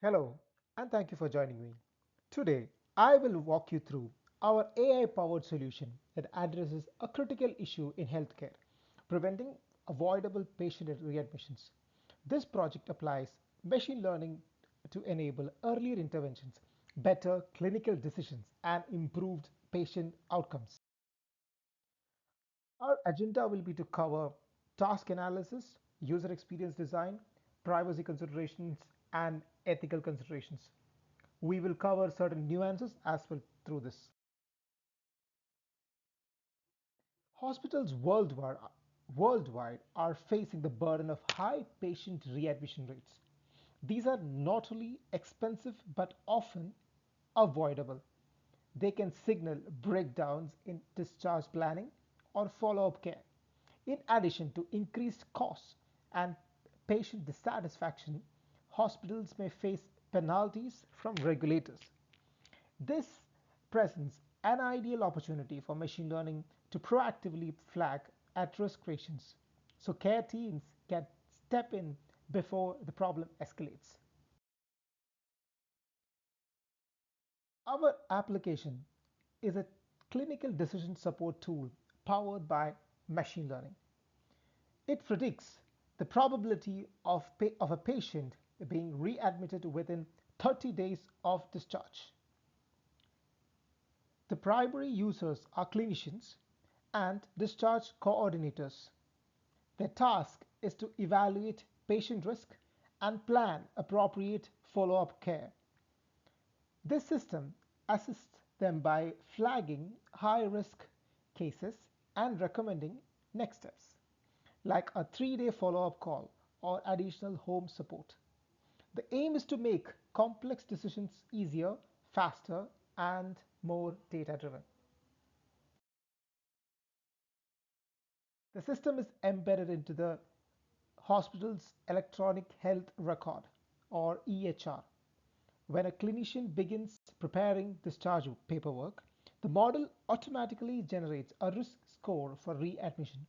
Hello, and thank you for joining me. Today, I will walk you through our AI powered solution that addresses a critical issue in healthcare, preventing avoidable patient readmissions. This project applies machine learning to enable earlier interventions, better clinical decisions, and improved patient outcomes. Our agenda will be to cover task analysis, user experience design, privacy considerations, and ethical considerations. We will cover certain nuances as well through this. Hospitals worldwide are facing the burden of high patient readmission rates. These are not only expensive but often avoidable. They can signal breakdowns in discharge planning or follow-up care. In addition to increased costs and patient dissatisfaction, hospitals may face penalties from regulators. This presents an ideal opportunity for machine learning to proactively flag at-risk patients so care teams can step in before the problem escalates. Our application is a clinical decision support tool powered by machine learning. It predicts the probability of a patient being readmitted within 30 days of discharge. The primary users are clinicians and discharge coordinators. Their task is to evaluate patient risk and plan appropriate follow-up care. This system assists them by flagging high-risk cases and recommending next steps, like a 3-day follow-up call or additional home support. The aim is to make complex decisions easier, faster, and more data-driven. The system is embedded into the hospital's electronic health record, or EHR. When a clinician begins preparing discharge paperwork, the model automatically generates a risk score for readmission.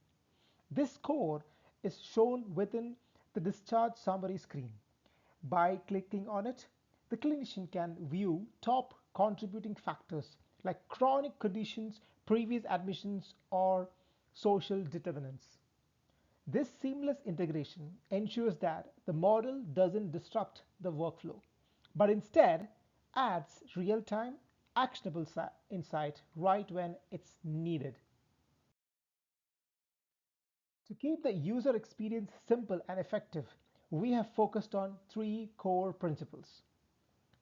This score is shown within the discharge summary screen. By clicking on it, the clinician can view top contributing factors like chronic conditions, previous admissions, or social determinants. This seamless integration ensures that the model doesn't disrupt the workflow, but instead adds real-time, actionable insight right when it's needed. To keep the user experience simple and effective, we have focused on three core principles.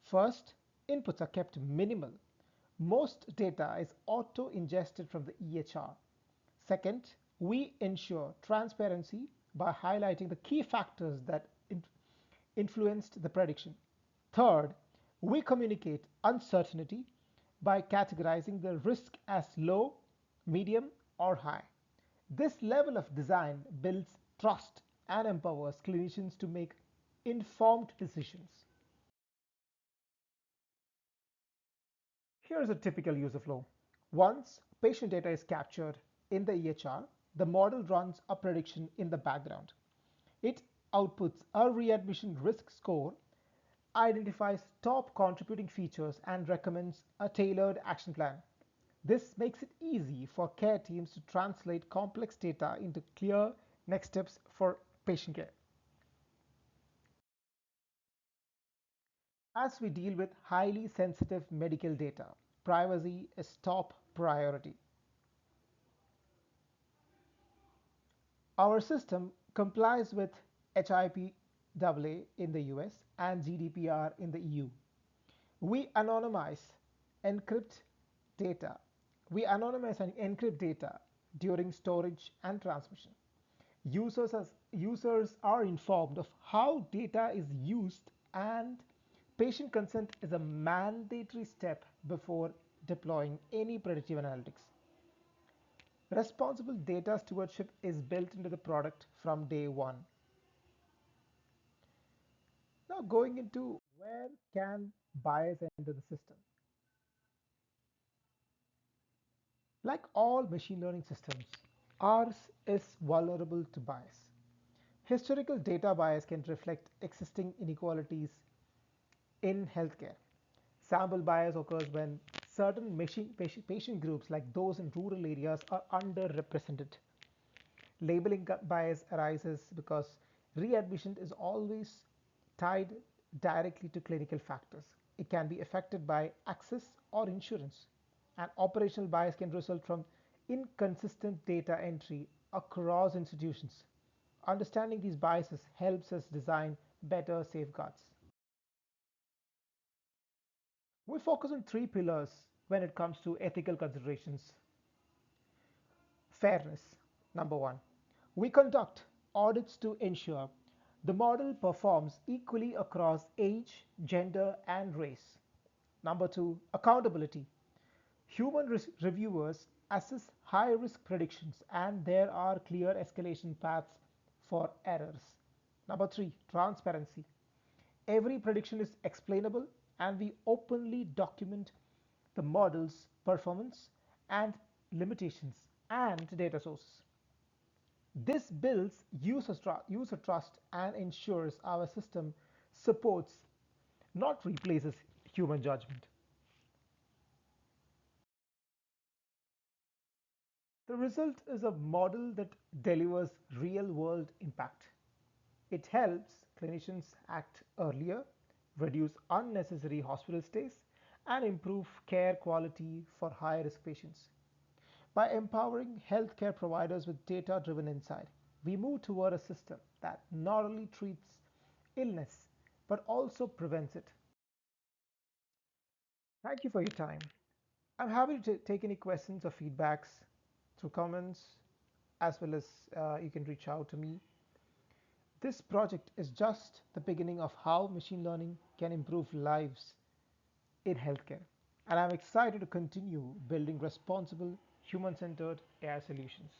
First, inputs are kept minimal. Most data is auto-ingested from the EHR. Second, we ensure transparency by highlighting the key factors that influenced the prediction. Third, we communicate uncertainty by categorizing the risk as low, medium, or high. This level of design builds trust and empowers clinicians to make informed decisions. Here's a typical user flow. Once patient data is captured in the EHR, the model runs a prediction in the background. It outputs a readmission risk score, identifies top contributing features, and recommends a tailored action plan. This makes it easy for care teams to translate complex data into clear next steps for patient care. As we deal with highly sensitive medical data, privacy is top priority. Our system complies with HIPAA in the US and GDPR in the EU. We anonymize encrypt data. We anonymize and encrypt data during storage and transmission. Users are informed of how data is used, and patient consent is a mandatory step before deploying any predictive analytics. Responsible data stewardship is built into the product from day one. Now going into where can bias enter the system. Like all machine learning systems, ours is vulnerable to bias. Historical data bias can reflect existing inequalities, in healthcare. Sample bias occurs when certain patient groups, like those in rural areas, are underrepresented. Labeling bias arises because readmission is always tied directly to clinical factors. It can be affected by access or insurance. And operational bias can result from inconsistent data entry across institutions. Understanding these biases helps us design better safeguards. We focus on three pillars when it comes to ethical considerations. Fairness, number one. We conduct audits to ensure the model performs equally across age, gender, and race. Number two, accountability. Human reviewers assess high risk predictions and there are clear escalation paths for errors. Number three, transparency. Every prediction is explainable and we openly document the model's performance and limitations and data sources. This builds user trust and ensures our system supports, not replaces, human judgment. The result is a model that delivers real world impact. It helps clinicians act earlier, reduce unnecessary hospital stays, and improve care quality for high risk patients. By empowering healthcare providers with data driven insight, we move toward a system that not only treats illness but also prevents it. Thank you for your time. I'm happy to take any questions or feedbacks through comments, as well as you can reach out to me. This project is just the beginning of how machine learning can improve lives in healthcare, and I'm excited to continue building responsible, human centered AI solutions.